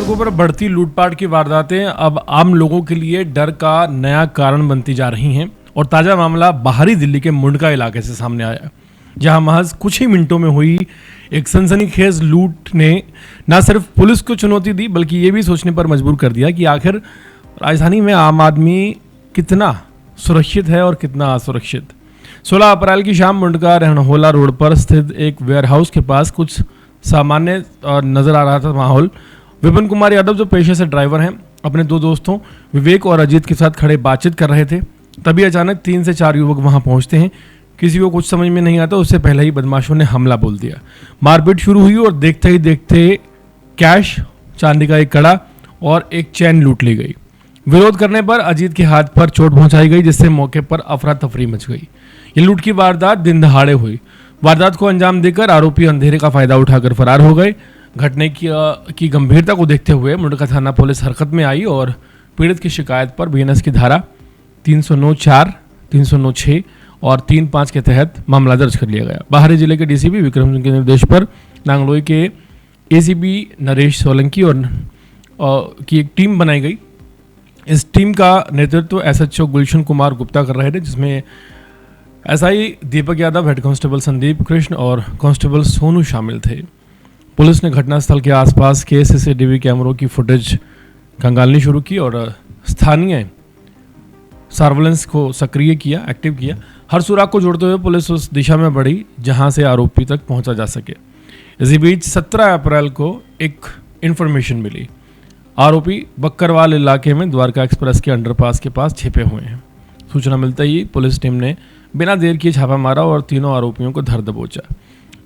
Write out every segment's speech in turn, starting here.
सड़कों पर बढ़ती लूटपाट की वारदातें अब आम लोगों के लिए डर का नया कारण बनती जा रही हैं और ताज़ा मामला बाहरी दिल्ली के मुंडका इलाके से सामने आया, जहां महज कुछ ही मिनटों में हुई एक सनसनीखेज लूट ने न सिर्फ पुलिस को चुनौती दी बल्कि ये भी सोचने पर मजबूर कर दिया कि आखिर राजधानी में आम आदमी कितना सुरक्षित है और कितना असुरक्षित। 16 अप्रैल की शाम मुंडका रहनहोला रोड पर स्थित एक वेयरहाउस के पास कुछ सामान्य नजर आ रहा था माहौल। विपिन कुमार यादव जो पेशे से ड्राइवर हैं, अपने दो दोस्तों विवेक और अजीत के साथ खड़े बातचीत कर रहे थे। तभी अचानक 3 से 4 युवक वहां पहुंचते हैं। किसी को कुछ समझ में नहीं आता, उससे पहले ही बदमाशों ने हमला बोल दिया। मारपीट शुरू हुई और देखते ही देखते कैश, चांदी का एक कड़ा और एक चैन लूट ली गई। विरोध करने पर अजीत के हाथ पर चोट पहुंचाई गई, जिससे मौके पर अफरा तफरी मच गई। ये लूट की वारदात दिन दहाड़े हुई। वारदात को अंजाम देकर आरोपी अंधेरे का फायदा उठाकर फरार हो गए। घटने की गंभीरता को देखते हुए मुंडका थाना पुलिस हरकत में आई और पीड़ित की शिकायत पर बीएनएस की धारा 309(4), 309(6) और 3(5) के तहत मामला दर्ज कर लिया गया। बाहरी जिले के डीसीपी विक्रम सिंह के निर्देश पर नांगलोई के एसीपी नरेश सोलंकी और की एक टीम बनाई गई। इस टीम का नेतृत्व एसएचओ गुलशन कुमार गुप्ता कर रहे थे, जिसमें SI Deepak Yadav, head constable Sandeep Krishna और कांस्टेबल सोनू शामिल थे। पुलिस ने घटनास्थल के आसपास के सीसीटीवी कैमरों की फुटेज खंगालनी शुरू की और स्थानीय सर्वेलेंस को सक्रिय किया, एक्टिव किया। हर सुराग को जोड़ते हुए पुलिस उस दिशा में बढ़ी जहां से आरोपी तक पहुंचा जा सके। इसी बीच 17 अप्रैल को एक इन्फॉर्मेशन मिली। आरोपी बक्करवाल इलाके में द्वारका एक्सप्रेस के अंडरपास के पास छिपे हुए हैं। सूचना मिलते ही पुलिस टीम ने बिना देर किए छापा मारा और तीनों आरोपियों को धर दबोचा।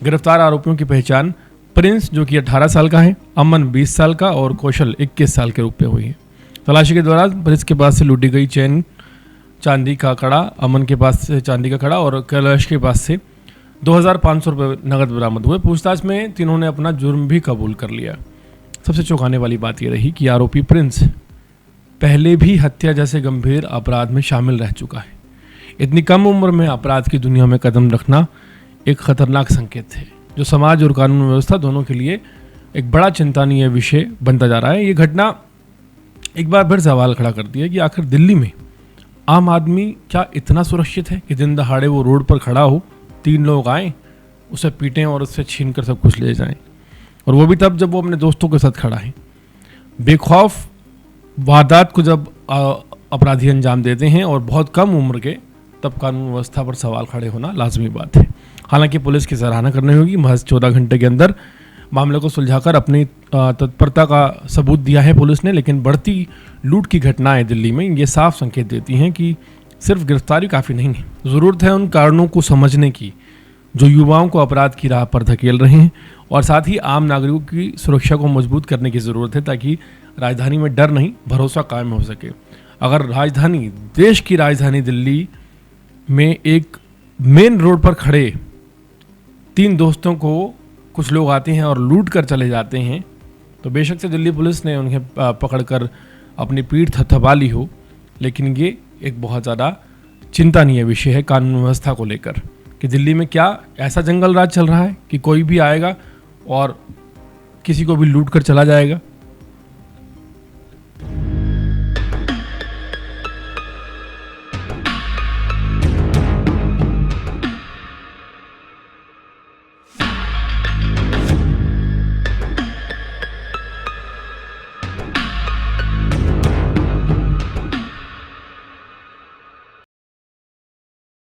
गिरफ्तार आरोपियों की पहचान प्रिंस, जो कि 18 साल का है, अमन 20 साल का और कौशल 21 साल के रूप में हुई है। तलाशी के दौरान प्रिंस के पास से लूटी गई चैन, चांदी का कड़ा, अमन के पास से चांदी का कड़ा और कैलाश के पास से 2500 रुपये नकद बरामद हुए। पूछताछ में तीनों ने अपना जुर्म भी कबूल कर लिया। सबसे चौंकाने वाली बात यह रही कि आरोपी प्रिंस पहले भी हत्या जैसे गंभीर अपराध में शामिल रह चुका है। इतनी कम उम्र में अपराध की दुनिया में कदम रखना एक खतरनाक संकेत है, जो समाज और कानून व्यवस्था दोनों के लिए एक बड़ा चिंतनीय विषय बनता जा रहा है। ये घटना एक बार फिर सवाल खड़ा करती है कि आखिर दिल्ली में आम आदमी क्या इतना सुरक्षित है कि दिन दहाड़े वो रोड पर खड़ा हो, 3 लोग आए, उसे पीटें और उससे छीन कर सब कुछ ले जाएं, और वो भी तब जब वो अपने दोस्तों के साथ खड़ा है। बेखौफ वारदात को जब अपराधी अंजाम देते हैं और बहुत कम उम्र के, तब कानून व्यवस्था पर सवाल खड़े होना लाजमी बात है। हालांकि पुलिस की सराहना करनी होगी, महज 14 घंटे के अंदर मामले को सुलझाकर अपनी तत्परता का सबूत दिया है पुलिस ने। लेकिन बढ़ती लूट की घटनाएं दिल्ली में ये साफ संकेत देती हैं कि सिर्फ गिरफ्तारी काफ़ी नहीं है। ज़रूरत है उन कारणों को समझने की जो युवाओं को अपराध की राह पर धकेल रहे हैं, और साथ ही आम नागरिकों की सुरक्षा को मजबूत करने की ज़रूरत है, ताकि राजधानी में डर नहीं, भरोसा कायम हो सके। अगर राजधानी, देश की राजधानी दिल्ली में एक मेन रोड पर खड़े 3 दोस्तों को कुछ लोग आते हैं और लूट कर चले जाते हैं, तो बेशक से दिल्ली पुलिस ने उन्हें पकड़कर अपनी पीठ थपथपा ली हो, लेकिन ये एक बहुत ज़्यादा चिंतनीय विषय है कानून व्यवस्था को लेकर कि दिल्ली में क्या ऐसा जंगल राज चल रहा है कि कोई भी आएगा और किसी को भी लूट कर चला जाएगा।